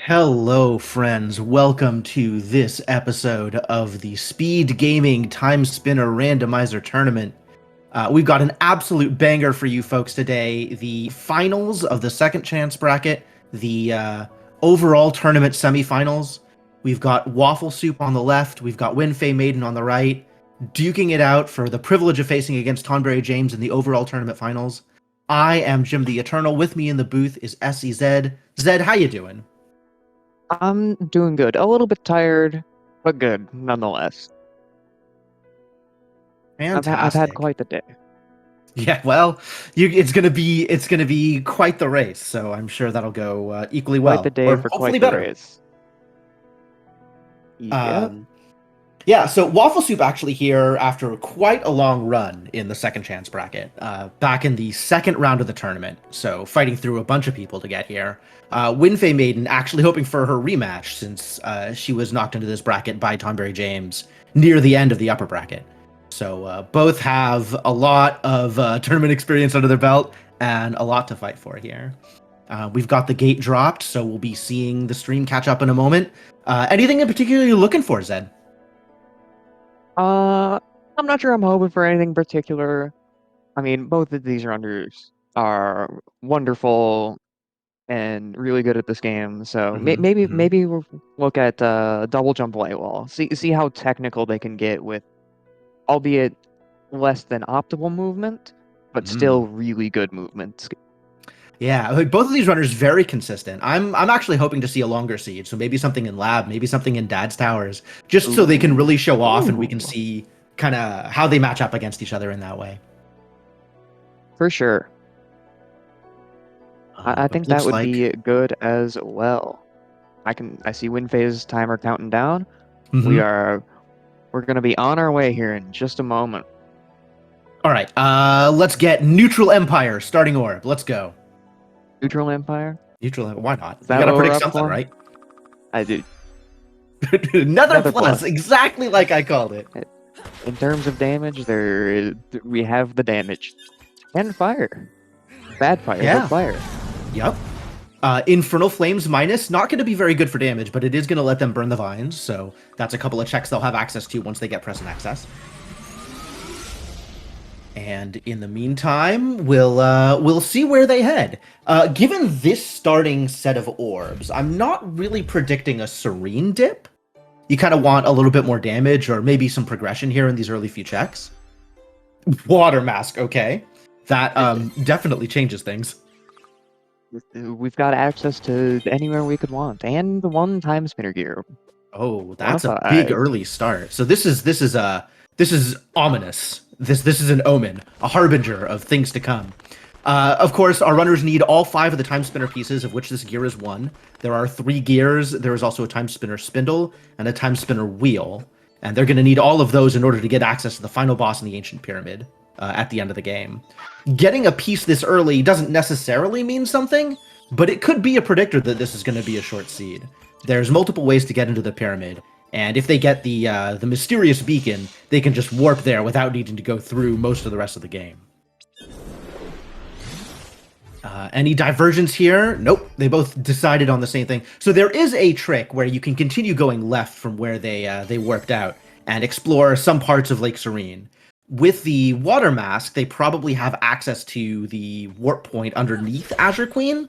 Hello, friends. Welcome to this episode of the Speedgaming Timespinner Randomizer Tournament. We've got an absolute banger for you folks today. The finals of the second chance bracket, the overall tournament semifinals. We've got Wafflesoup on the left. We've got WindFaeMaiden on the right, duking it out for the privilege of facing against Tonberry James in the overall tournament finals. I am Jim the Eternal. With me in the booth is SEZ. Zed, how you doing? I'm doing good. A little bit tired, but good nonetheless. I've had Fantastic. quite the day. Yeah, well, it's gonna be quite the race, so I'm sure that'll go equally Quite the well, day or for hopefully quite the better. race. Yep. Um, yeah, so Waffle Soup actually here after quite a long run in the second chance bracket, back in the second round of the tournament. So fighting through a bunch of people to get here. WinFei Maiden actually hoping for her rematch since she was knocked into this bracket by Tonberry James near the end of the upper bracket. So both have a lot of tournament experience under their belt and a lot to fight for here. We've got the gate dropped, so we'll be seeing the stream catch up in a moment. Anything in particular you're looking for, Zed? Uh, I'm not sure I'm hoping for anything particular. I mean, both of these runners are wonderful and really good at this game. So Mm-hmm, maybe mm-hmm. we'll look at double jump light wall. See how technical they can get with, albeit less than optimal movement, but Mm. still really good movement. Yeah, like both of these runners very consistent. I'm actually hoping to see a longer siege, so maybe something in lab, maybe something in Dad's towers, just so they can Ooh. really show off and we can Ooh. see kind of how they match up against each other in that way. For sure. I But think that looks would like be good as well. I see WindFae's timer counting down. mhm. We're gonna be on our way here in just a moment. All right, let's get Neutral Empire starting orb. Let's go. Neutral Empire? Why not? Is You that gotta what we're predict up something, for? right? I do. Another Another plus, plus. exactly like I called it. In terms of damage, we have the damage. And fire. Bad fire, but Yeah. fire. Yep. Infernal Flames minus, not going to be very good for damage, but it is going to let them burn the vines, so that's a couple of checks they'll have access to once they get present access. And in the meantime, we'll see where they head. Given this starting set of orbs, I'm not really predicting a serene dip. You kind of want a little bit more damage or maybe some progression here in these early few checks. Water Mask, okay. That definitely changes things. We've got access to anywhere we could want. And the one time spinner gear. Oh, One of that's a big five. early start. So this is ominous. This is an omen, a harbinger of things to come. Of course, our runners need all 5 of the time spinner pieces, of which this gear is one. There are 3 gears. There is also a time spinner spindle and a time spinner wheel, and they're going to need all of those in order to get access to the final boss in the ancient pyramid at the end of the game. Getting a piece this early doesn't necessarily mean something, but it could be a predictor that this is going to be a short seed. There's multiple ways to get into the pyramid, and if they get the mysterious beacon, they can just warp there without needing to go through most of the rest of the game. Any divergence here? Nope. They both decided on the same thing. So there is a trick where you can continue going left from where they warped out and explore some parts of Lake Serene. With the water mask, they probably have access to the warp point underneath Azure Queen,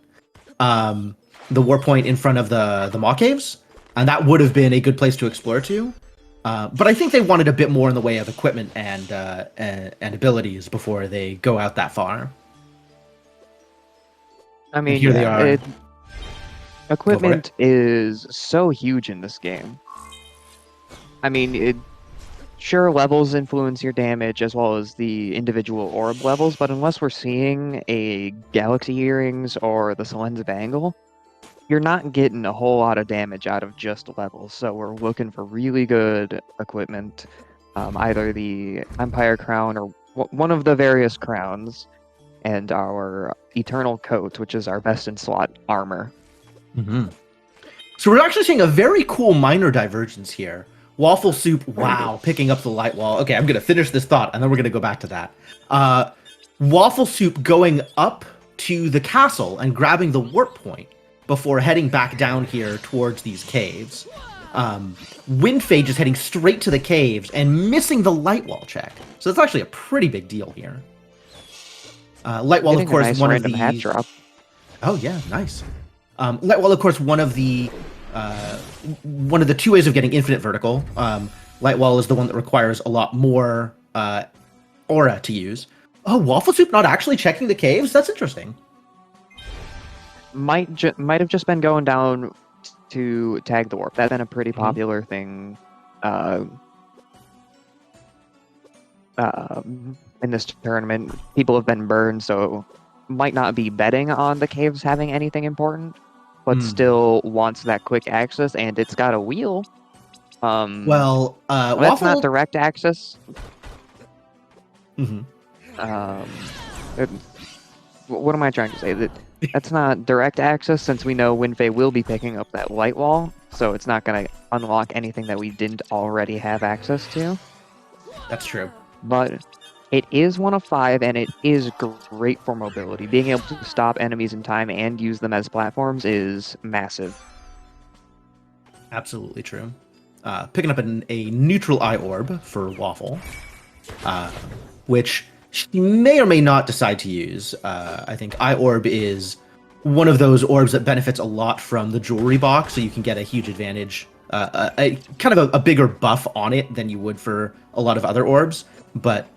the warp point in front of the Maw Caves, and that would have been a good place to explore to. But I think they wanted a bit more in the way of equipment and abilities before they go out that far. I And mean, here they yeah, are. Go for it. equipment is so huge in this game. I mean, sure, levels influence your damage as well as the individual orb levels, but unless we're seeing a Galaxy Earrings or the Salensive Angle, you're not getting a whole lot of damage out of just levels. So we're looking for really good equipment, either the Empire Crown or one of the various crowns, and our Eternal Coat, which is our best in slot armor. Mm-hmm. So we're actually seeing a very cool minor divergence here. Waffle Soup, wow, picking up the light wall. Okay, I'm going to finish this thought, and then we're going to go back to that. Waffle Soup going up to the castle and grabbing the warp point. before heading back down here towards these caves. WindFae just heading straight to the caves and missing the light wall check. So it's actually a pretty big deal here. Light wall, of course, nice one of the hat drop. Oh yeah, nice. Light wall, of course, one of the 2 ways of getting infinite vertical. Light wall is the one that requires a lot more aura to use. Oh, Wafflesoup not actually checking the caves? That's interesting. Might have just been going down to tag the warp. That's been a pretty popular thing in this tournament. People have been burned, so might not be betting on the caves having anything important, but still wants that quick access, and it's got a wheel. Well, that's not direct access. What am I trying to say? That's not direct access, since we know WindFae will be picking up that light wall, so it's not going to unlock anything that we didn't already have access to. That's true. But it is 1 of 5, and it is great for mobility. Being able to stop enemies in time and use them as platforms is massive. Absolutely true. Picking up a neutral eye orb for Waffle, which she may or may not decide to use. I think eye orb is one of those orbs that benefits a lot from the jewelry box, so you can get a huge advantage, kind of a bigger buff on it than you would for a lot of other orbs. But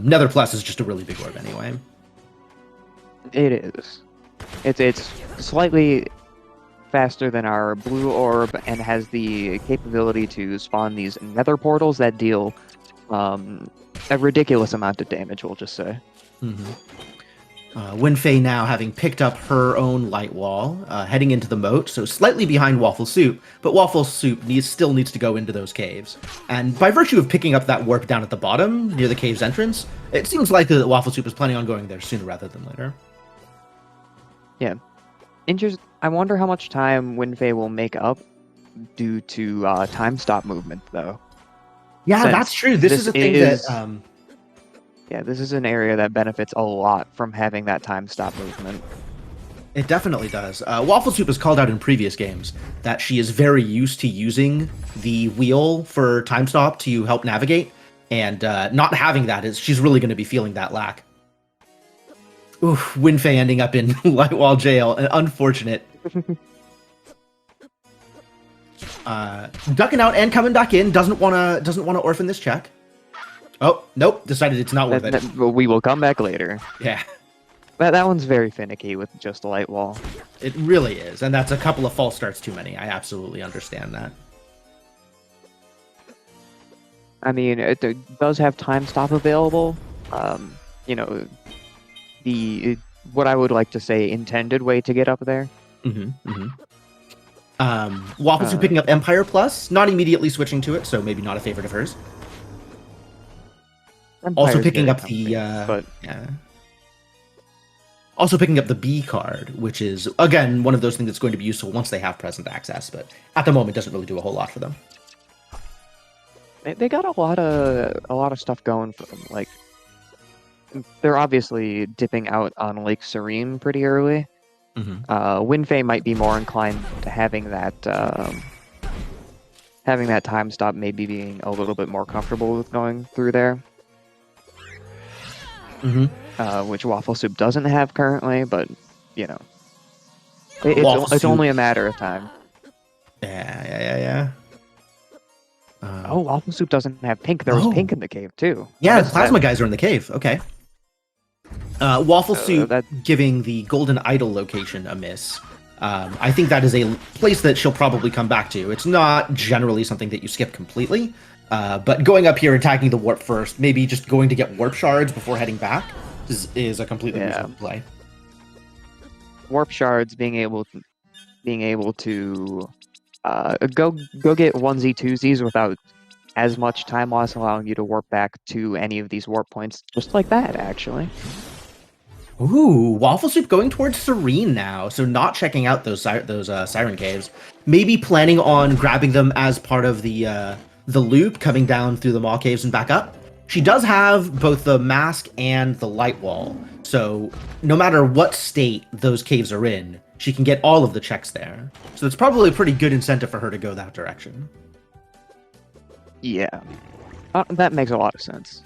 Nether Plus is just a really big orb anyway. It is. It's slightly faster than our blue orb and has the capability to spawn these nether portals that deal a ridiculous amount of damage, we'll just say. WindFae now having picked up her own light wall, heading into the moat, so slightly behind Wafflesoup, but Wafflesoup still needs to go into those caves. And by virtue of picking up that warp down at the bottom, near the cave's entrance, it seems likely that Wafflesoup is planning on going there sooner rather than later. Yeah. I wonder how much time WindFae will make up due to time stop movement, though. Yeah, that's true. This is a thing that... Yeah, this is an area that benefits a lot from having that time stop movement. It definitely does. Wafflesoup has called out in previous games that she is very used to using the wheel for time stop to help navigate, and not having that she's really going to be feeling that lack. Oof, WindFae ending up in Lightwall jail. Unfortunate. Ducking out and coming back in. Doesn't wanna orphan this check. Oh, nope. Decided it's not worth it. We will come back later. Yeah. That one's very finicky with just a light wall. It really is, and that's a couple of false starts too many. I absolutely understand that. I mean, it does have time stop available. You know, what I would like to say intended way to get up there. Wafflesoup picking up Empire Plus, not immediately switching to it, so maybe not a favorite of hers. Empire's also picking up but yeah. Also picking up the B card, which is again one of those things that's going to be useful once they have present access, but at the moment doesn't really do a whole lot for them. They got a lot of stuff going for them. Like, they're obviously dipping out on Lake Serene pretty early. WindFae might be more inclined to having that time stop, maybe being a little bit more comfortable with going through there. Which Wafflesoup doesn't have currently, but you know, it's only a matter of time. Yeah. Oh, Wafflesoup doesn't have pink. There was pink in the cave too. Yeah, the plasma guys are in the cave. Okay. Wafflesoup giving the Golden Idol location a miss. I think that is a place that she'll probably come back to. It's not generally something that you skip completely, but going up here and attacking the warp first, maybe just going to get warp shards before heading back is a completely reasonable play. Warp shards, being able to go get onesie twosies without as much time loss, allowing you to warp back to any of these warp points, just like that, actually. Ooh, Wafflesoup going towards Serene now, so not checking out those Siren Caves. Maybe planning on grabbing them as part of the loop, coming down through the Maw Caves and back up. She does have both the Mask and the Light Wall, so no matter what state those caves are in, she can get all of the checks there. So it's probably a pretty good incentive for her to go that direction. Yeah, that makes a lot of sense.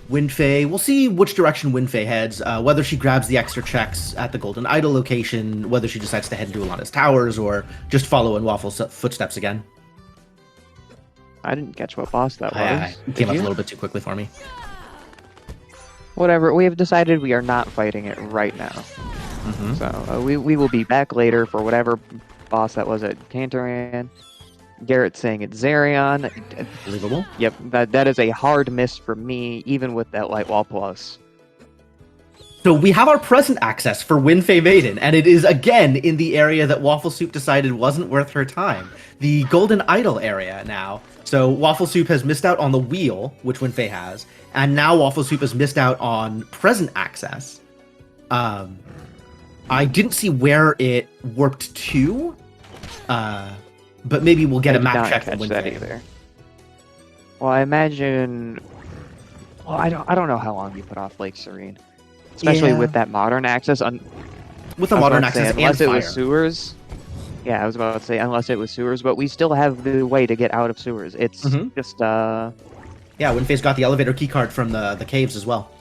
WindFae, we'll see which direction WindFae heads, whether she grabs the extra checks at the Golden Idol location, whether she decides to head into Alana's Towers, or just follow in Waffle's footsteps again. I didn't catch what boss that was. It came up a little bit too quickly for me. Whatever, we have decided we are not fighting it right now. Mm-hmm. So we will be back later for whatever boss that was at Cantoran. Garrett saying it's Zerion. Believable. Yep, that is a hard miss for me, even with that Light Wall Plus. So we have our present access for WindFaeMaiden, and it is again in the area that Wafflesoup decided wasn't worth her time. The Golden Idol area now. So Wafflesoup has missed out on the wheel, which WindFae has, and now Wafflesoup has missed out on present access. I didn't see where it warped to, but maybe we'll get a map check from that WindFae. either. Well, I imagine. Well, I don't know how long you put off Lake Serene, especially with that modern access. With the modern access, unless and it fire. was sewers. Yeah, I was about to say unless it was sewers, but we still have the way to get out of sewers. It's just Yeah, WindFae's got the elevator keycard from the caves as well.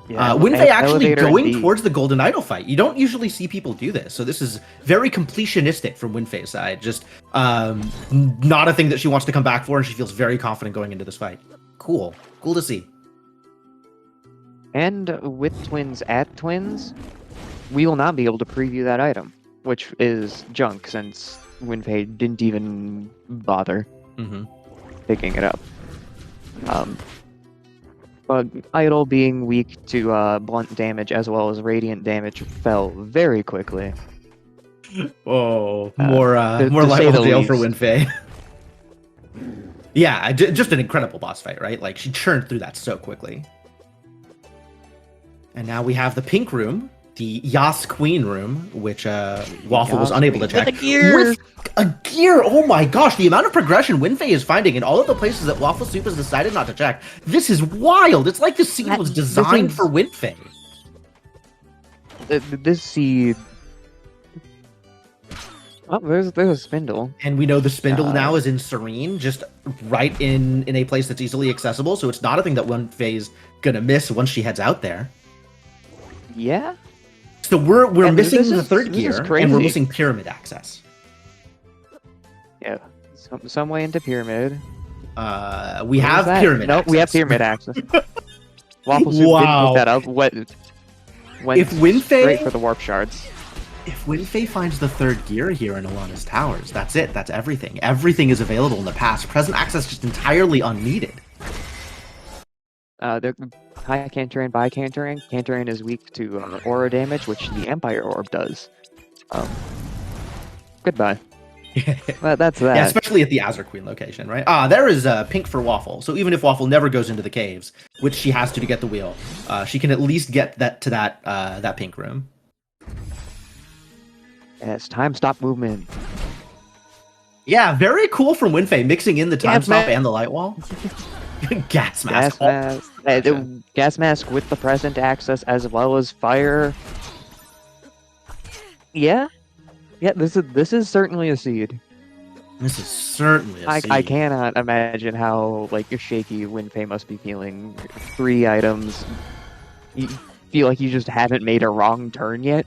Yeah, WindFae actually going indeed. towards the Golden Idol fight. You don't usually see people do this, so this is very completionistic from WindFae's side. Just not a thing that she wants to come back for, and she feels very confident going into this fight. Cool to see. And with twins at twins, we will not be able to preview that item, which is junk since WindFae didn't even bother picking it up. But Idol being weak to blunt damage as well as radiant damage fell very quickly. Oh, more to light say the wall jail for least. WindFae. Yeah, just an incredible boss fight, right? Like, she churned through that so quickly. And now we have the pink room, the Yas Queen room, which Waffle was unable to check. With a gear! With a gear! Oh my gosh, the amount of progression WindFae is finding in all of the places that Wafflesoup has decided not to check. This is wild! It's like the seed was designed for WindFae. This seed... Oh, there's a spindle. And we know the spindle now is in Serene, just right in a place that's easily accessible, so it's not a thing that WindFae's gonna miss once she heads out there. Yeah? So we're And missing the this third is gear, and crazy. we're missing pyramid access. Yeah. Some way into pyramid. We have pyramid access. Nope, we have pyramid access. Wafflesoup didn't Wow. pick that up. Went If WindFae- straight for the warp shards. If WindFae finds the third gear here in Alana's Towers, that's it. That's everything. Everything is available in the past. Present access just entirely unneeded. They're high Cantoran by Cantoran. Cantoran is weak to aura damage, which the Empire Orb does. Goodbye. That's that. Yeah, especially at the Azure Queen location, right? There is pink for Waffle. So even if Waffle never goes into the caves, which she has to get the wheel, she can at least get that pink room. Yes, time stop movement. Yeah, very cool from WindFae, mixing in the time Gas stop mask. and the light wall. Gas mask. Gas mask. Gas mask with the present access as well as fire. Yeah. Yeah, this is certainly a seed. This is certainly a seed. I cannot imagine how shaky WindFae must be feeling. 3 items. You feel like you just haven't made a wrong turn yet.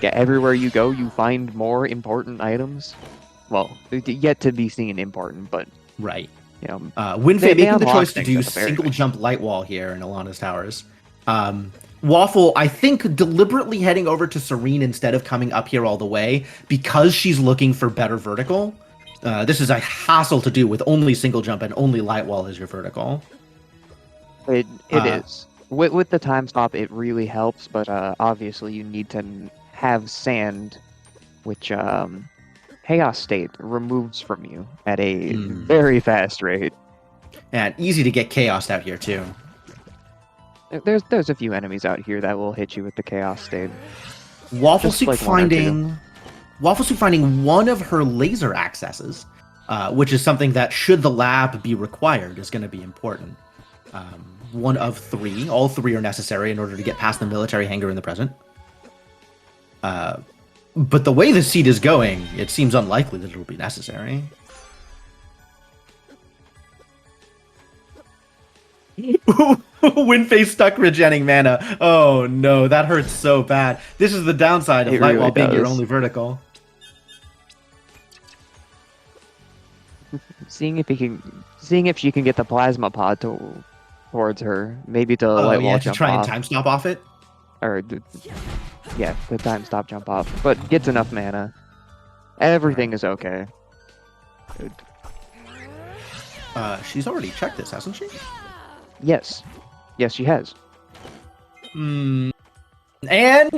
Everywhere you go, you find more important items. Well, yet to be seen important, but Right. you know, WindFae they making the unlock choice to things do at the very single least. jump light wall here in Alana's Towers. Waffle, I think, deliberately heading over to Serene instead of coming up here all the way because she's looking for better vertical. This is a hassle to do with only single jump and only light wall as your vertical. It is. With the time stop, it really helps, but obviously you need to have sand, which Chaos State removes from you at a very fast rate. And easy to get chaosed out here, too. There's a few enemies out here that will hit you with the Chaos State. Wafflesoup Just one or two. finding one of her laser accesses, which is something that, should the lab be required, is going to be important. one of three. All three are necessary in order to get past the military hangar in the present. But the way the seed is going, it seems unlikely that it'll be necessary. WindFae stuck regenning mana. Oh no, that hurts so bad. This is the downside of It light really wall being your does. only vertical. Seeing if she can get the plasma pod towards her, maybe to light wall To jump try and off, time stop off it. or yeah, the time stop jump off, but gets enough mana. Everything is okay. Good. She's already checked this, hasn't she? Yes, she has. And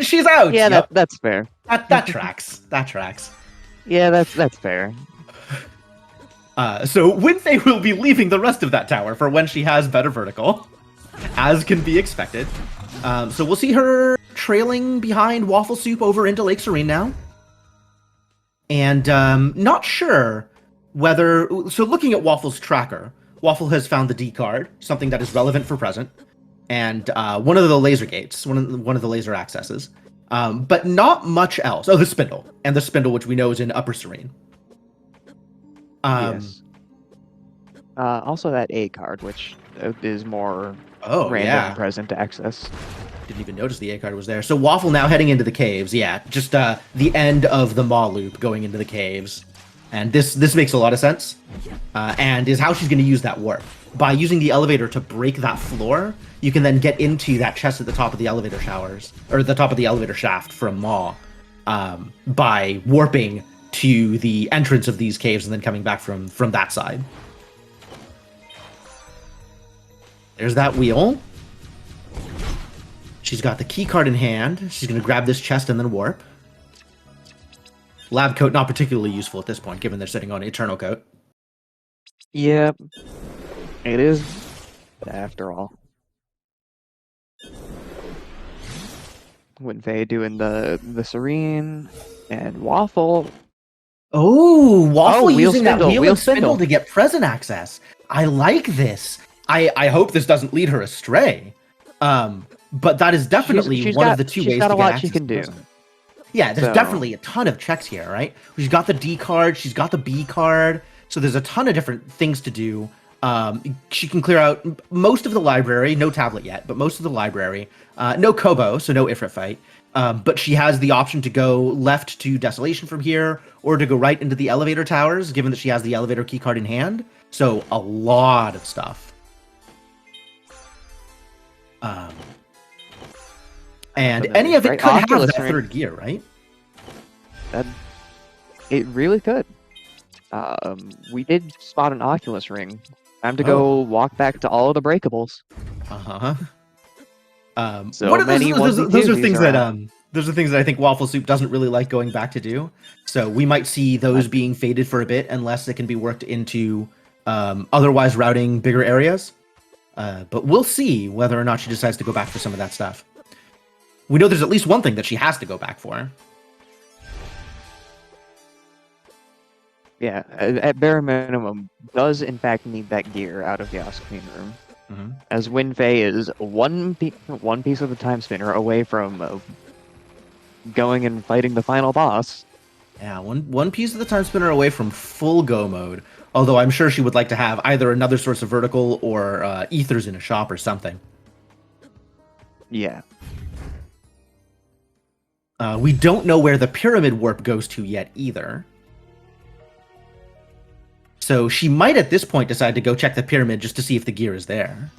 she's out. Yeah, Yep. that's fair. That tracks. That tracks. Yeah, that's fair. So WindFae will be leaving the rest of that tower for when she has better vertical, as can be expected. So we'll see her trailing behind Wafflesoup over into Lake Serene now. And not sure whether... So looking at Waffle's tracker, Waffle has found the D card, something that is relevant for present, and one of the laser gates, one of the laser accesses, but not much else. Oh, the spindle, and the spindle, which we know is in Upper Serene. Yes. Also that A card, which is more random yeah. present access. Didn't even notice the A card was there. So Waffle now heading into the caves. Yeah, just the end of the Maw loop going into the caves. And this makes a lot of sense. And is how she's going to use that warp. By using the elevator to break that floor, you can then get into that chest at the top of the elevator showers, or the top of the elevator shaft from Maw, by warping to the entrance of these caves and then coming back from that side. There's that wheel. She's got the key card in hand. She's going to grab this chest and then warp. Lab coat not particularly useful at this point, given they're sitting on Eternal Coat. Yep. It is, after all. WindFae doing the Serene, and Waffle. Oh, Waffle wheel using that spindle, wheel wheel and spindle spindle. to get present access. I like this. I hope this doesn't lead her astray. But that is definitely She's one got- of the two she's ways got to a get lot access she can to do. present. Yeah, there's So- definitely a ton of checks here, right? She's got the D card, she's got the B card, so there's a ton of different things to do. She can clear out most of the library, no tablet yet, but most of the library. No Kobo, so no Ifrit fight. But she has the option to go left to Desolation from here, or to go right into the elevator towers, given that she has the elevator keycard in hand. So a lot of stuff. And But any of it right, could have Oculus that Ring. third gear, right? It really could. We did spot an Oculus Ring. Time to go walk back to all of the breakables. Uh-huh. So What are many those are onesie-twosies things that around. those are things that I think Wafflesoup doesn't really like going back to do. So we might see those being faded for a bit unless it can be worked into otherwise routing bigger areas. But we'll see whether or not she decides to go back for some of that stuff. We know there's at least one thing that she has to go back for. Yeah, at bare minimum, does in fact need that gear out of Chaos Clean Room. Mm-hmm. As WindFae is one piece of the time spinner away from going and fighting the final boss. Yeah, one piece of the time spinner away from full go mode. Although I'm sure she would like to have either another source of vertical or ethers in a shop or something. Yeah. We don't know where the pyramid warp goes to yet either. So she might at this point decide to go check the pyramid just to see if the gear is there.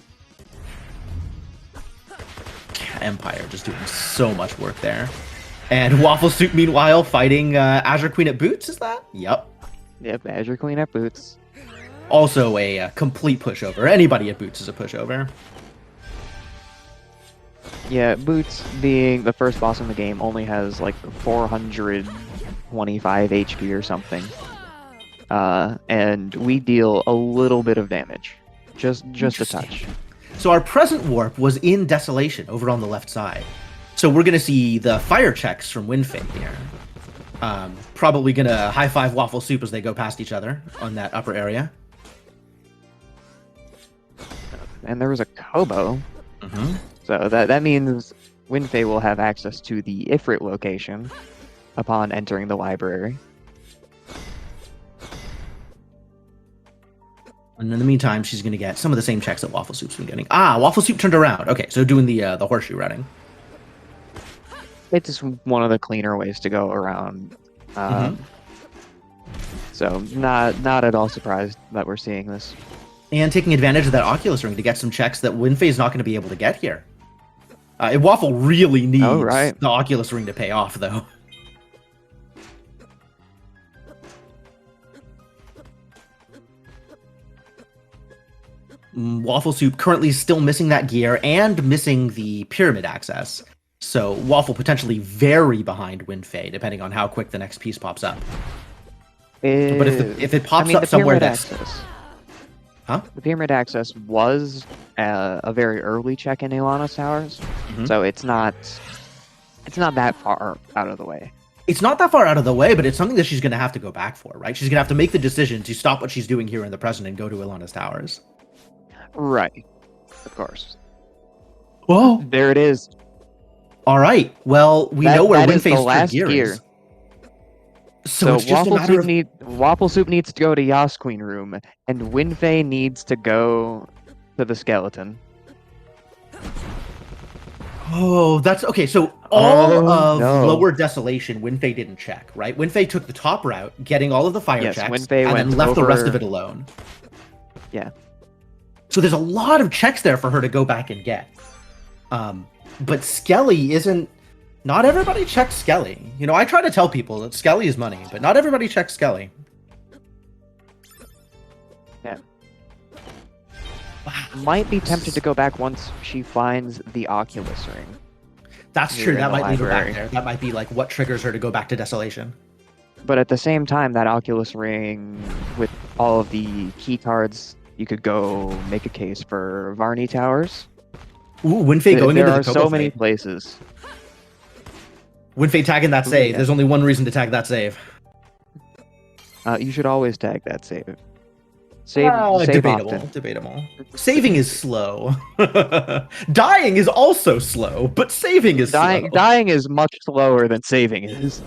Empire just doing so much work there. And Wafflesoup meanwhile fighting Azure Queen at Boots, is that? Yep. Yep, Azure Queen at Boots. Also a complete pushover. Anybody at Boots is a pushover. Yeah, Boots, being the first boss in the game, only has like 425 HP or something. And we deal a little bit of damage. Just a touch. So our present warp was in Desolation, over on the left side. So we're going to see the fire checks from WindFae here. Probably going to high-five Wafflesoup as they go past each other on that upper area. and there was a Kobo. Mm-hmm. So that means WindFae will have access to the Ifrit location upon entering the library. And in the meantime, she's going to get some of the same checks that Wafflesoup's been getting. Wafflesoup turned around. Okay, so doing the horseshoe routing. It's just one of the cleaner ways to go around. So not at all surprised that we're seeing this. And taking advantage of that Oculus ring to get some checks that WindFae's not going to be able to get here. Waffle really needs the Oculus ring to pay off, though. Wafflesoup currently still missing that gear and missing the pyramid access. So Waffle potentially very behind WindFae, depending on how quick the next piece pops up. But if it pops up somewhere that's... Huh? The pyramid access was a very early check in Ilana's towers, so it's not that far out of the way. It's not that far out of the way, but it's something that she's going to have to go back for, right? She's going to have to make the decision to stop what she's doing here in the present and go to Ilana's towers. Right. Of course. Well, there it is. All right. Well, we know where WindFae's gear is. So it's just a matter of... Wafflesoup needs to go to Yas Queen room, and WindFae needs to go to the skeleton. Oh, that's okay. So all of Lower Desolation, WindFae didn't check, right? WindFae took the top route, getting all of the fire checks, and then left the rest of it alone. Yeah. So there's a lot of checks there for her to go back and get. But Skelly isn't... Not everybody checks Skelly. You know, I try to tell people that Skelly is money, but not everybody checks Skelly. Yeah. Might be tempted to go back once she finds the Oculus ring. That's true. That might lead her back there. That might be like what triggers her to go back to Desolation. But at the same time, that Oculus ring with all of the key cards, you could go make a case for Varney Towers. Ooh, WindFae going into the Kobo There are so many places. WindFae tagging that save. Yeah. There's only one reason to tag that save. You should always tag that save. Save debatable. Often. Debatable. Saving is slow. Dying is also slow, but saving is slow. Dying is much slower than saving is.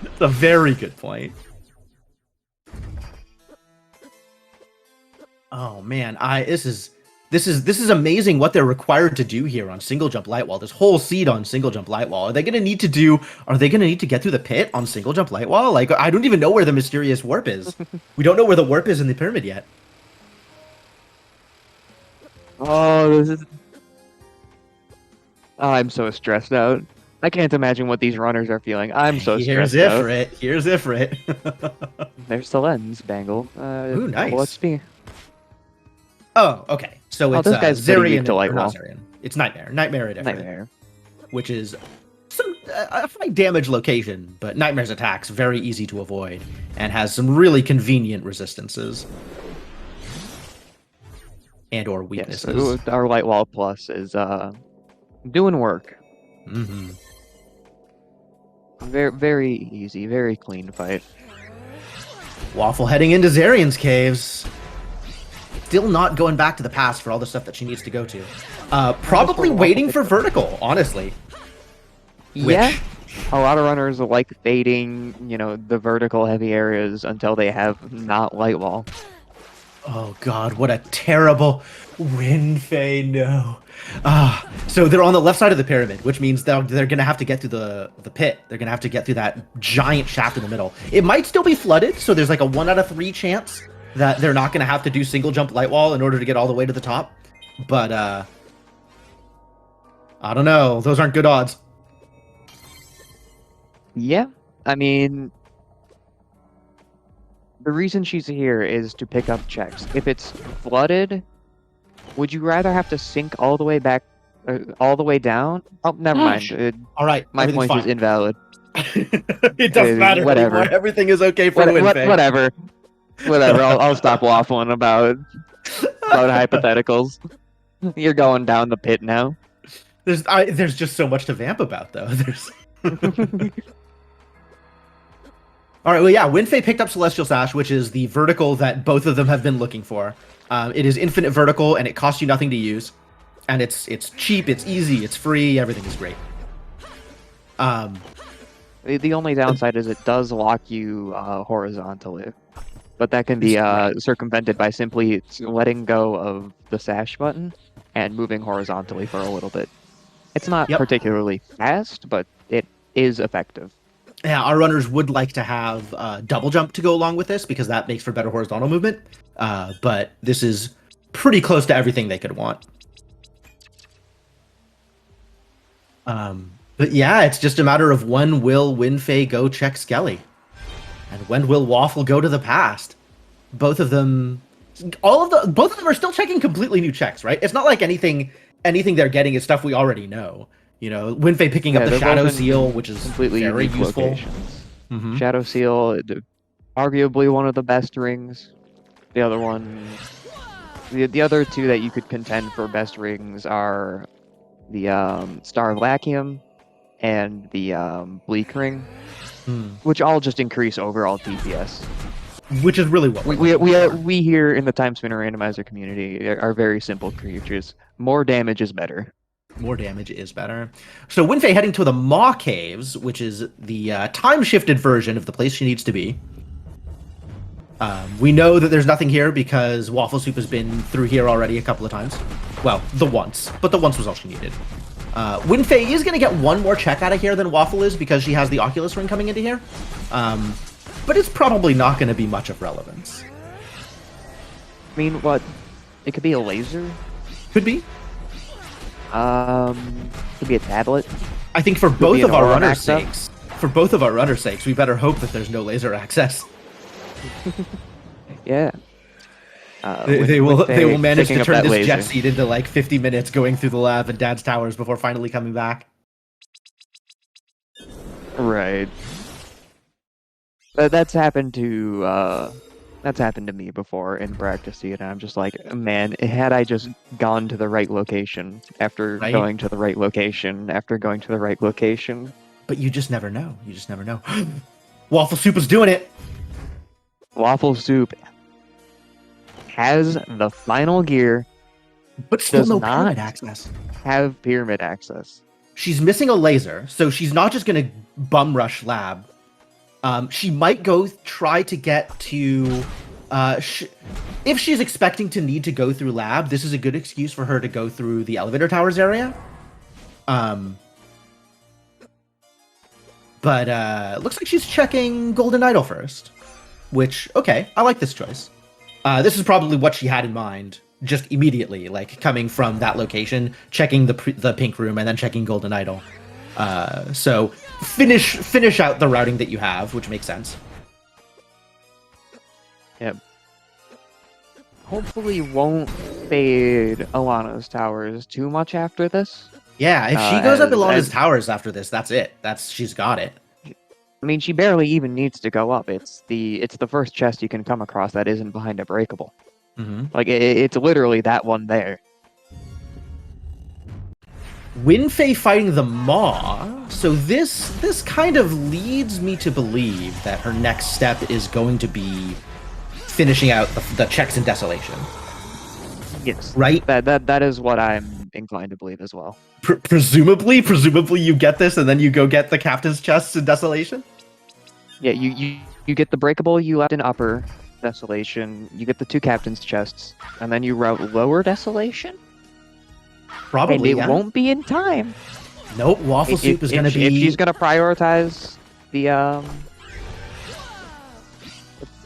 That's a very good point. Oh man, this is amazing what they're required to do here on single jump light wall. This whole seed on single jump light wall. Are they gonna need to get through the pit on single jump light wall? Like, I don't even know where the mysterious warp is. We don't know where the warp is in the pyramid yet. Oh, I'm so stressed out. I can't imagine what these runners are feeling. I'm so stressed out. Here's Ifrit. There's the lens bangle. Ooh, nice. Let's be. Oh, okay. So it's this guy's Zarian to light wall. Zarian. It's Nightmare. Nightmare at Ifrit. Nightmare. Which is a high damage location, but Nightmare's attacks very easy to avoid and has some really convenient resistances and or weaknesses. Yes, so our light wall plus is doing work. Mm-hmm. Very, very easy, very clean fight. Waffle heading into Zarian's caves. Still not going back to the past for all the stuff that she needs to go to. Probably waiting for vertical, honestly. Yeah. A lot of runners like fading, the vertical heavy areas until they have not light wall. Oh god, what a terrible WindFae, no. So they're on the left side of the pyramid, which means they're going to have to get through the pit. They're going to have to get through that giant shaft in the middle. It might still be flooded, so there's like a 1 out of 3 chance that they're not going to have to do single jump light wall in order to get all the way to the top. But, I don't know. Those aren't good odds. Yeah, I mean, the reason she's here is to pick up checks. If it's flooded, would you rather have to sink all the way back, all the way down? Oh, never mind. All right, my point is invalid. It doesn't matter whatever. Anymore. Everything is okay for WindFae. Whatever. I'll stop waffling about hypotheticals. You're going down the pit now. There's just so much to vamp about, though. All right, well, yeah, WindFae picked up Celestial Sash, which is the vertical that both of them have been looking for. It is infinite vertical, and it costs you nothing to use. And it's cheap, it's easy, it's free, everything is great. The only downside is it does lock you horizontally. But that can be circumvented by simply letting go of the sash button and moving horizontally for a little bit. It's not particularly fast, but it is effective. Yeah, our runners would like to have double jump to go along with this because that makes for better horizontal movement. But this is pretty close to everything they could want. But yeah, it's just a matter of when will WindFae go check Skelly, and when will Waffle go to the past. Both of them are still checking completely new checks, right? It's not like anything they're getting is stuff we already know. You know, WindFae picking up the Shadow Seal, which is completely very useful. Mm-hmm. Shadow Seal, arguably one of the best rings. The other one, the other two that you could contend for best rings are the Star of Lachium and the Bleak Ring, which all just increase overall DPS. Which is really what we here in the Timespinner Randomizer community are very simple creatures. More damage is better. More damage is better. So WindFae heading to the Maw Caves, which is the time-shifted version of the place she needs to be. We know that there's nothing here because Wafflesoup has been through here already a couple of times. Well, the once was all she needed. WindFae is going to get one more check out of here than Waffle is because she has the Oculus Ring coming into here. But it's probably not going to be much of relevance. I mean, what? It could be a laser? Could be. Could be a tablet. I think for both of our runners' sakes, we better hope that there's no laser access. Yeah. They will manage to turn this jet seat into like 50 minutes going through the lab and Dad's towers before finally coming back. Right. That's happened to me before in practice, and I'm just like, man, had I just gone to the right location after going to the right location after going to the right location. But you just never know. You just never know. Wafflesoup is doing it. Wafflesoup has the final gear, but still no pyramid access. Have pyramid access. She's missing a laser, so she's not just gonna bum rush lab. She might go try to get to. If she's expecting to need to go through lab, this is a good excuse for her to go through the elevator towers area. But looks like she's checking Golden Idol first. Which, okay, I like this choice. This is probably what she had in mind, just immediately, like coming from that location, checking the pink room, and then checking Golden Idol. So finish out the routing that you have, which makes sense. Yep. Hopefully won't fade Alana's towers too much after this. Yeah, if she goes up Alana's towers after this, that's it. She's got it. I mean, she barely even needs to go up. It's the first chest you can come across that isn't behind a breakable. Mm-hmm. Like it's literally that one there. WindFae fighting the Maw. So this kind of leads me to believe that her next step is going to be finishing out the checks in Desolation. Yes. Right? That is what I'm inclined to believe as well. Presumably you get this and then you go get the captain's chests in Desolation? Yeah, you get the breakable you left in upper Desolation, you get the 2 captain's chests, and then you route lower Desolation? Probably, and it won't be in time. Nope, Wafflesoup is going to be... If she's going to prioritize the, but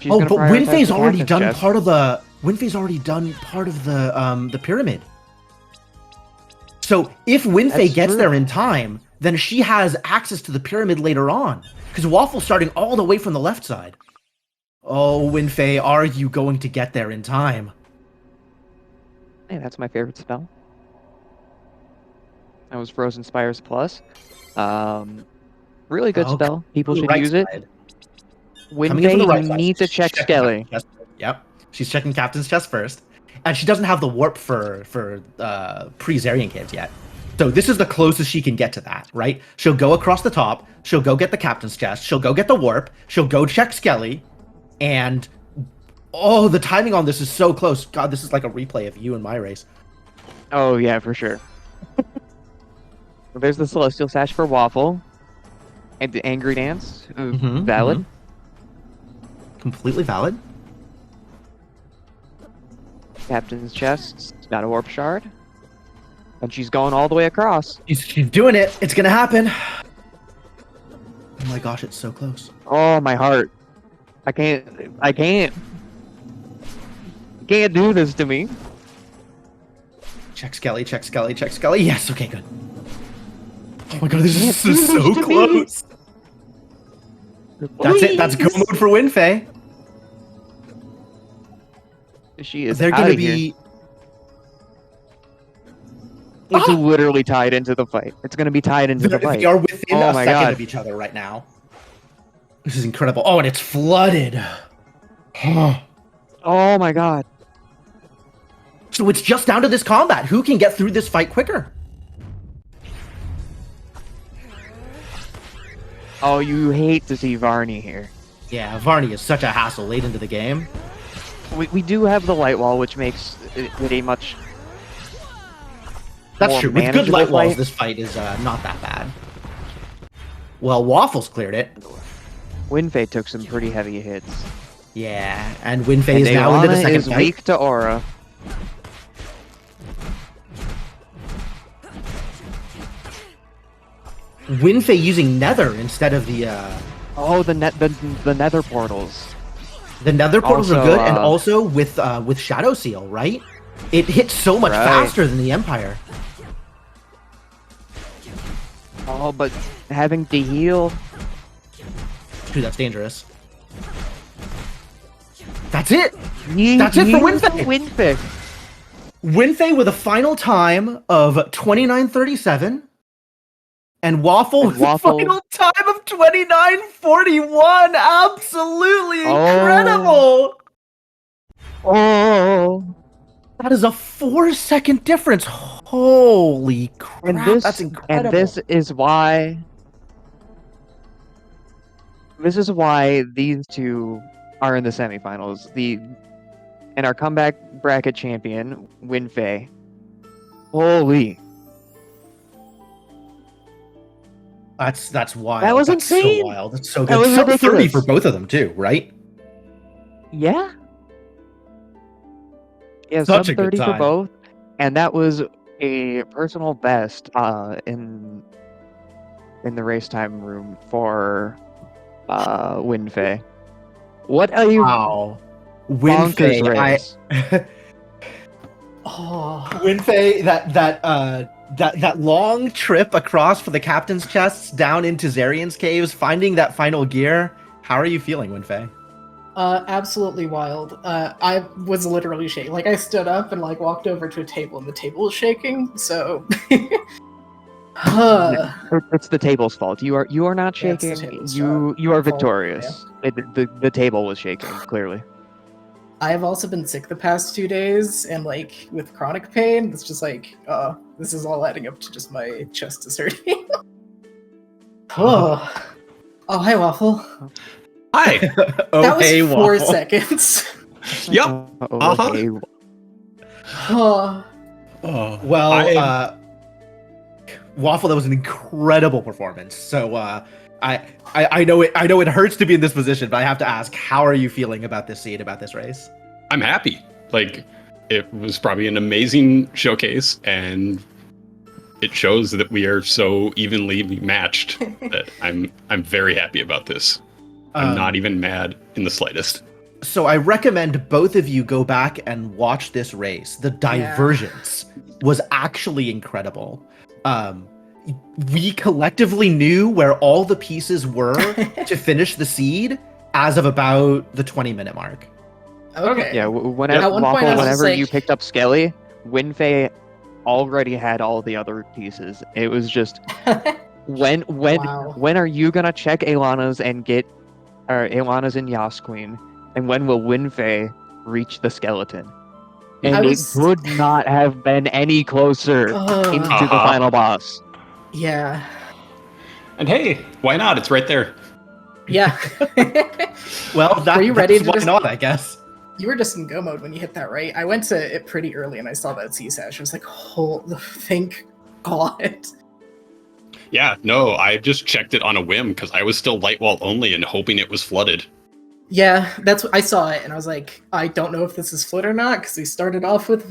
WindFae's already done part of the... WindFae's already done part of the pyramid. So if WindFae gets there in time, then she has access to the pyramid later on. Because Waffle's starting all the way from the left side. Oh, WindFae, are you going to get there in time? Hey, that's my favorite spell. That was Frozen Spires Plus. Really good spell. People should use it. WindFae, you need to check Skelly. Yep. She's checking Captain's chest first. And she doesn't have the warp for pre-Zarian kids yet. So this is the closest she can get to that, right? She'll go across the top. She'll go get the captain's chest. She'll go get the warp. She'll go check Skelly. And, oh, the timing on this is so close. God, this is like a replay of you and my race. Oh, yeah, for sure. There's the Celestial Sash for Waffle. And the Angry Dance. Valid. Completely valid. Captain's chest. Got a Warp Shard. And she's going all the way across. She's doing it. It's going to happen. Oh my gosh, it's so close. Oh, my heart. I can't do this to me. Check Skelly, check Skelly, check Skelly. Yes, okay, good. Oh my god, this is so close. That's it. That's go mode for WindFae. She is They're going to be... It's literally tied into the fight. It's going to be tied into the fight. They are within a second of each other right now. This is incredible. Oh, and it's flooded. Oh my god. So it's just down to this combat. Who can get through this fight quicker? Oh, you hate to see Varney here. Yeah, Varney is such a hassle late into the game. We do have the light wall, which makes it a much... That's true. With good light walls, this fight is not that bad. Well, Waffles cleared it. WindFae took some pretty heavy hits. Yeah, and WindFae is now into the second fight. Weak to aura. WindFae using Nether instead of the... Oh, the Nether portals. The Nether portals are good, and also with Shadow Seal, right? It hits so much faster than the Empire. Oh, but having to heal... Dude, that's dangerous. That's it! That's it for WindFae! WindFae! WindFae with a final time of 29:37. And Waffle with a final time of 29:41! Absolutely incredible! Oh! That is a 4-second difference. Holy crap, that's incredible. And this is why these two are in the semifinals. And our comeback bracket champion, WindFae. Holy. That's wild. That was that's insane. So wild. That's so good. Sub 30 for both of them too, right? Yeah. Yeah, Such sub a good 30 for time. both. And that was a personal best in the race time room for WindFae. What are you? Wow. WindFae, WindFae, that long trip across for the captain's chests down into Zarian's caves, finding that final gear. How are you feeling, WindFae? Absolutely wild. I was literally shaking. Like, I stood up and like walked over to a table, and the table was shaking. So, it's the table's fault. You are not shaking. You are victorious. Yeah. The table was shaking clearly. I have also been sick the past 2 days, and like with chronic pain, it's just like, this is all adding up to just my chest is hurting. Oh, hi, Waffle. Hi. That was hey, 4 Waffle. seconds. Yep. Okay. Well, Waffle, that was an incredible performance. So I know it hurts to be in this position, but I have to ask, how are you feeling about this seed, about this race? I'm happy. Like, it was probably an amazing showcase, and it shows that we are so evenly matched that I'm very happy about this. I'm not even mad in the slightest. So I recommend both of you go back and watch this race. The divergence was actually incredible. We collectively knew where all the pieces were to finish the seed as of about the 20-minute mark. Okay. Yeah, whenever you picked up Skelly, WindFae already had all the other pieces. It was just when are you gonna check Aelana's and get Aelana's and Yas Queen, and when will WindFae reach the skeleton? And I it was- could not have been any closer into the Uh-huh. final boss. Yeah. And hey, why not? It's right there. Yeah. Well, Were you ready that's to why just- not, I guess. You were just in go mode when you hit that, right? I went to it pretty early and I saw that C-Sash. I was like, oh, thank God. Yeah, no, I just checked it on a whim because I was still light wall only and hoping it was flooded. Yeah, that's what I saw it and I was like, I don't know if this is flood or not because we started off with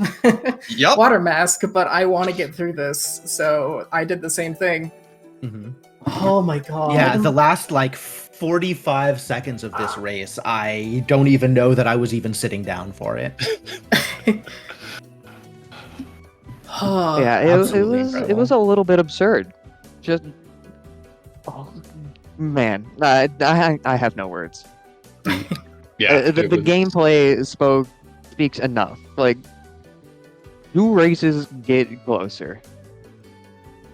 Yep. water mask, but I want to get through this, so I did the same thing. Mhm. Oh my God. Yeah, the last like 45 seconds of this race, I don't even know that I was even sitting down for it. Oh, Yeah, it absolutely was incredible. a little bit absurd. Just, oh, man, I have no words. Yeah. the it was- gameplay speaks enough. Like, 2 races get closer.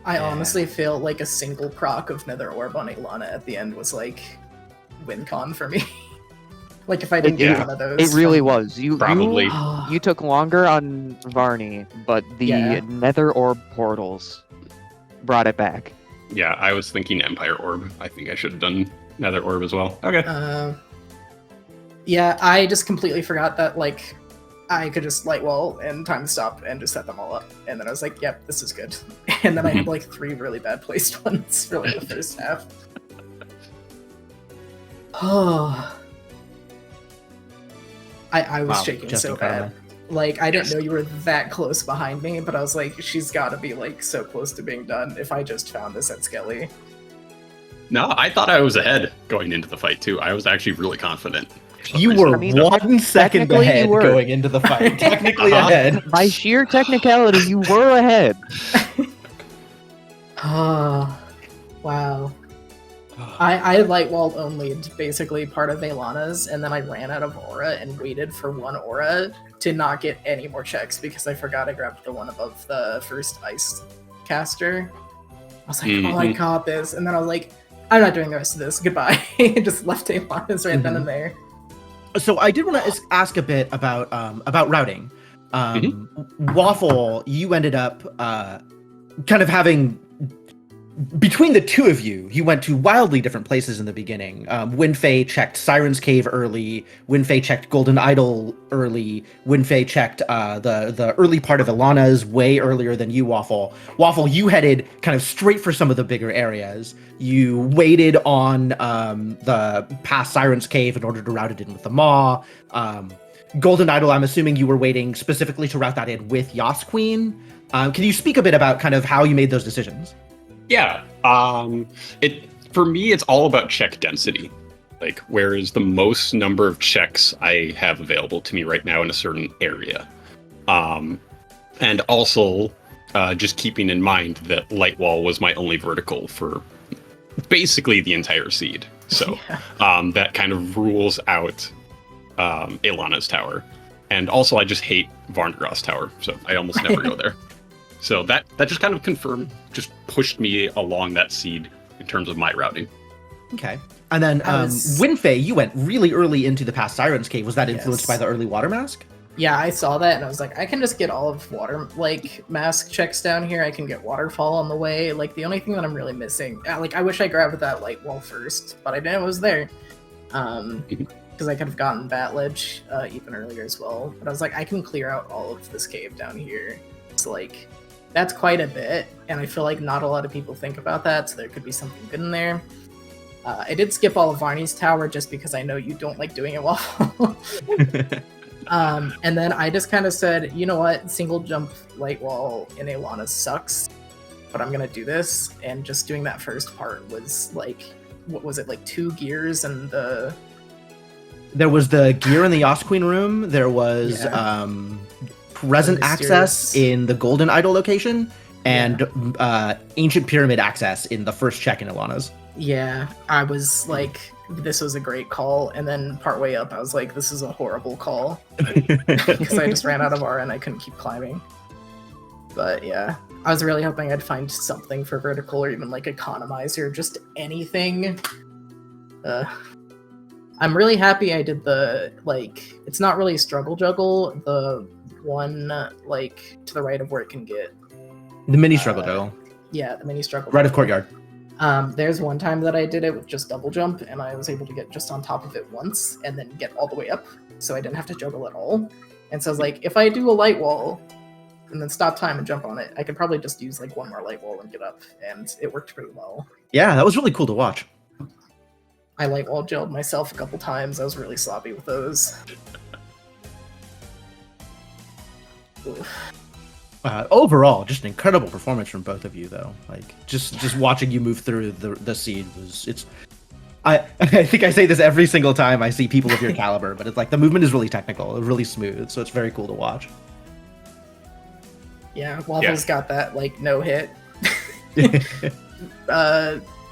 I Yeah. honestly feel like a single proc of Nether Orb on Ilana at the end was like win con for me. Like if I didn't Yeah. get one of those. It really from- was. Probably. You took longer on Varney, but the Yeah. Nether Orb portals brought it back. Yeah, I was thinking Empire Orb. I think I should have done Nether Orb as well. Okay. Yeah, I just completely forgot that like I could just light wall and time stop and just set them all up. And then I was like, yep, this is good. And then I had like 3 really bad placed ones for like the first half. Oh. I was Wow, shaking just so incredible. bad. Like I didn't Yes. know you were that close behind me, but I was like, she's gotta be like so close to being done if I just found this at Skelly. No, I thought I was ahead going into the fight too. I was actually really confident. for some You reason. were I mean, 1 second technically you ahead were. going into the fight. Technically Uh-huh. ahead. By sheer technicality, you were ahead. Oh, wow. I light walled only basically part of Velana's, and then I ran out of aura and waited for 1 aura to not get any more checks because I forgot I grabbed the one above the first ice caster. I was like, oh, I Mhm. got this. And then I was like, I'm not doing the rest of this. Goodbye. Just left Velana's right then and there. So I did want to ask a bit about routing. Waffle, you ended up kind of having, between the two of you, you went to wildly different places in the beginning. WindFae checked Siren's Cave early. WindFae checked Golden Idol early. WindFae checked the early part of Ilana's way earlier than you, Waffle. Waffle, you headed kind of straight for some of the bigger areas. You waited on the past Siren's Cave in order to route it in with the Maw. Golden Idol, I'm assuming you were waiting specifically to route that in with Yas Queen. Can you speak a bit about kind of how you made those decisions? Yeah. It for me, it's all about check density. Like, where is the most number of checks I have available to me right now in a certain area? And also, just keeping in mind that light wall was my only vertical for basically the entire seed. So that kind of rules out Ilana's tower. And also, I just hate Varngroth's tower, so I almost never go there. So that just kind of just pushed me along that seed in terms of my routing. Okay. And then WindFae, you went really early into the past Siren's Cave. Was that influenced Yes. by the early water mask? Yeah, I saw that and I was like, I can just get all of water, like, mask checks down here. I can get waterfall on the way. Like, the only thing that I'm really missing, like, I wish I grabbed that light wall first, but I didn't, it was there. Because I could have gotten Bat Ledge even earlier as well. But I was like, I can clear out all of this cave down here. So, like, that's quite a bit, and I feel like not a lot of people think about that, so there could be something good in there. I did skip all of Varney's tower just because I know you don't like doing it Waffle. And then I just kind of said, you know what, single jump light wall in Ilana sucks, but I'm gonna do this. And just doing that first part was like, what was it, like 2 gears and the... There was the gear in the Yas Queen room. There was present The access mysterious- in the Golden Idol location, and Ancient Pyramid access in the first check in Ilana's. Yeah, I was like, this was a great call, and then partway up, I was like, this is a horrible call, because I just ran out of aura and I couldn't keep climbing. But yeah, I was really hoping I'd find something for vertical or even like economizer, just anything. I'm really happy I did the, like, it's not really a struggle juggle, the one like to the right of where it can get. The mini struggle though. Yeah, the mini struggle. Right of courtyard. There's one time that I did it with just double jump, and I was able to get just on top of it once, and then get all the way up, so I didn't have to juggle at all. And so I was like, if I do a light wall, and then stop time and jump on it, I could probably just use like one more light wall and get up, and it worked pretty well. Yeah, that was really cool to watch. I light wall gelled myself a couple times. I was really sloppy with those. Overall, just an incredible performance from both of you, though. Like, just watching you move through the seed was I think I say this every single time I see people of your caliber, but it's like the movement is really technical, really smooth, so it's very cool to watch. Yeah, Waffles got that like no hit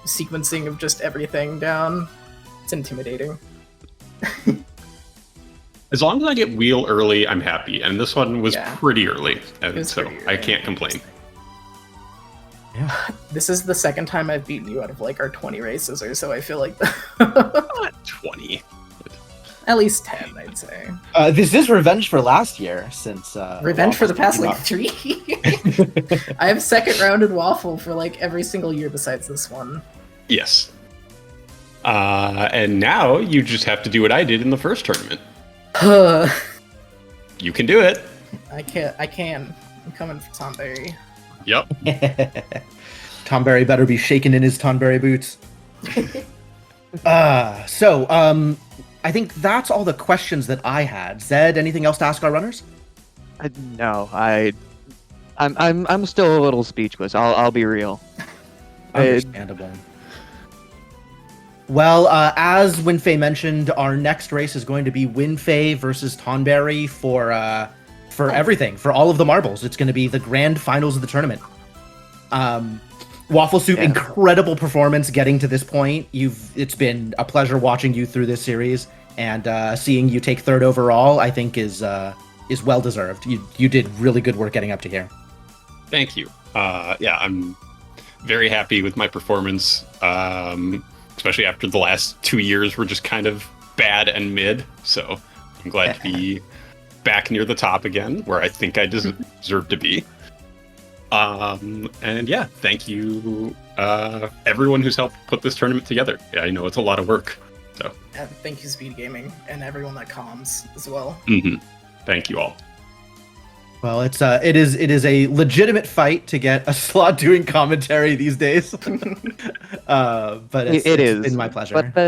sequencing of just everything down. It's intimidating. As long as I get wheel early, I'm happy. And this one was pretty early, and so pretty early. I can't complain. Yeah. This is the second time I've beaten you out of like our 20 races or so. I feel like Not 20. at least 10, I'd say. This is revenge for last year, since Revenge for the past came like up. 3. I have second rounded Waffle for like every single year besides this one. Yes. And now you just have to do what I did in the first tournament. You can do it. I can. I'm coming for Tomberry. Yep. Tom Berry better be shaking in his Tonberry boots. I think that's all the questions that I had. Zed, anything else to ask our runners? No, I'm still a little speechless. I'll be real. Understandable. Well, as WindFae mentioned, our next race is going to be WindFae versus Tonberry for everything, for all of the marbles. It's going to be the grand finals of the tournament. Wafflesoup, incredible performance getting to this point. It's been a pleasure watching you through this series, and seeing you take third overall, I think is well deserved. You did really good work getting up to here. Thank you. I'm very happy with my performance. Especially after the last 2 years were just kind of bad and mid. So I'm glad to be back near the top again, where I think I deserve to be. And yeah, thank you, everyone who's helped put this tournament together. Yeah, I know it's a lot of work. So thank you, Speedgaming, and everyone that comms as well. Thank you all. Well, it is a legitimate fight to get a slot doing commentary these days. But it's been my pleasure. But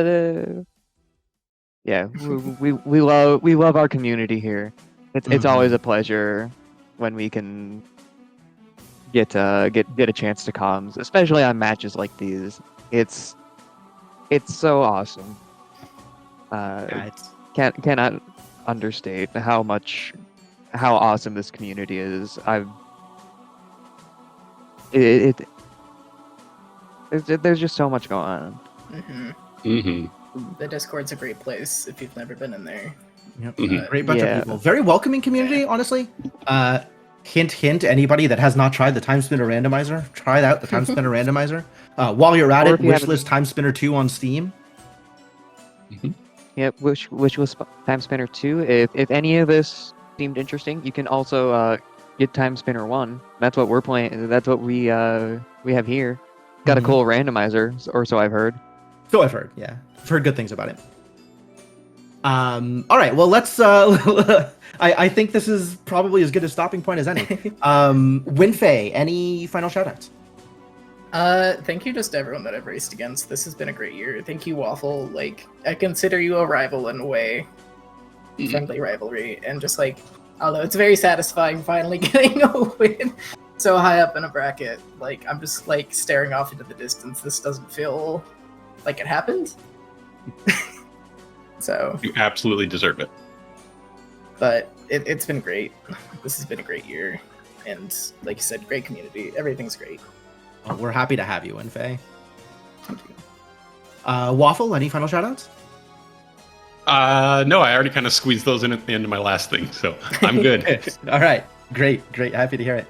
we love our community here. It's always a pleasure when we can get a chance to comms, especially on matches like these. It's so awesome. Cannot understate how awesome this community is. There's just so much going on. The Discord's a great place if you've never been in there. Yep. Great bunch of people. Very welcoming community, honestly. Hint, anybody that has not tried the Timespinner Randomizer, try out the Timespinner Randomizer. While you're at it, wishlist Timespinner 2 on Steam. Yep, wishlist Timespinner 2. If any of this seemed interesting, you can also get Timespinner 1. That's what we're playing. That's what we have here. Got a cool randomizer, or so I've heard. So I've heard, yeah. I've heard good things about it. All right, well, let's... I think this is probably as good a stopping point as any. WindFae, any final shoutouts? Thank you just to everyone that I've raced against. This has been a great year. Thank you, Waffle. Like, I consider you a rival in a way. Friendly rivalry. And just like, although it's very satisfying finally getting a win so high up in a bracket. Like, I'm just like staring off into the distance. This doesn't feel like it happened. So you absolutely deserve it. But it's been great. This has been a great year. And like you said, great community. Everything's great. Well, we're happy to have you, WindFae. Thank you. Waffle, any final shoutouts? No, I already kind of squeezed those in at the end of my last thing, so I'm good. All right, great, happy to hear it.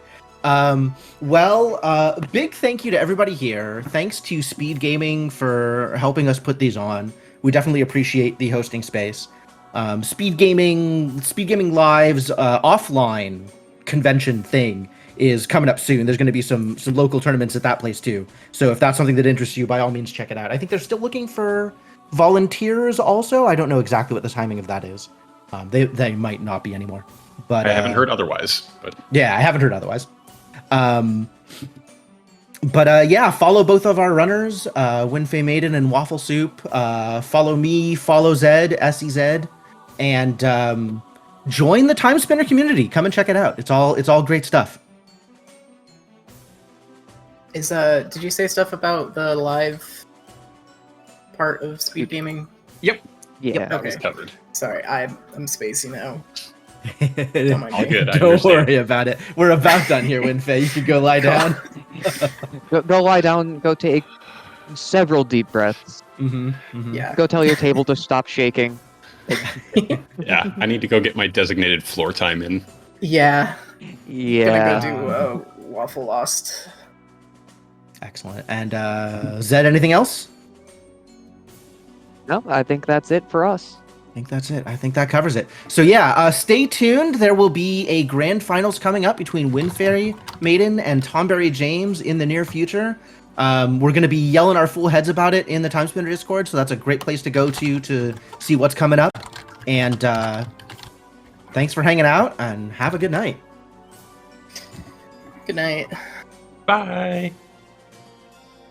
Big thank you to everybody here. Thanks to Speedgaming for helping us put these on. We definitely appreciate the hosting space. Speedgaming Live's offline convention thing is coming up soon. There's going to be some local tournaments at that place too. So if that's something that interests you, by all means check it out. I think they're still looking for volunteers also. I don't know exactly what the timing of that is. They might not be anymore. But I haven't heard otherwise. But yeah, I haven't heard otherwise. But yeah, follow both of our runners, WindFaeMaiden and Wafflesoup. Follow me, follow Zed, SEZ, and join the Timespinner community. Come and check it out. It's all great stuff. Did you say stuff about the live part of speed gaming? yep, Yeah. that was Okay. covered. Sorry, I'm spacey now. All good. I Don't understand. worry about it. We're about done here, WindFae. You can go lie down. Go lie down. Go take several deep breaths. Yeah. Go tell your table to stop shaking. Yeah, I need to go get my designated floor time in. Yeah. Yeah. Gonna go do Waffle Lost. Excellent. And Zed, anything else? No, I think that's it for us. I think that's it. I think that covers it. So yeah, stay tuned. There will be a grand finals coming up between WindFaeMaiden and Tomberry James in the near future. We're going to be yelling our full heads about it in the Timespinner Discord, so that's a great place to go to see what's coming up. And thanks for hanging out, and have a good night. Good night. Bye.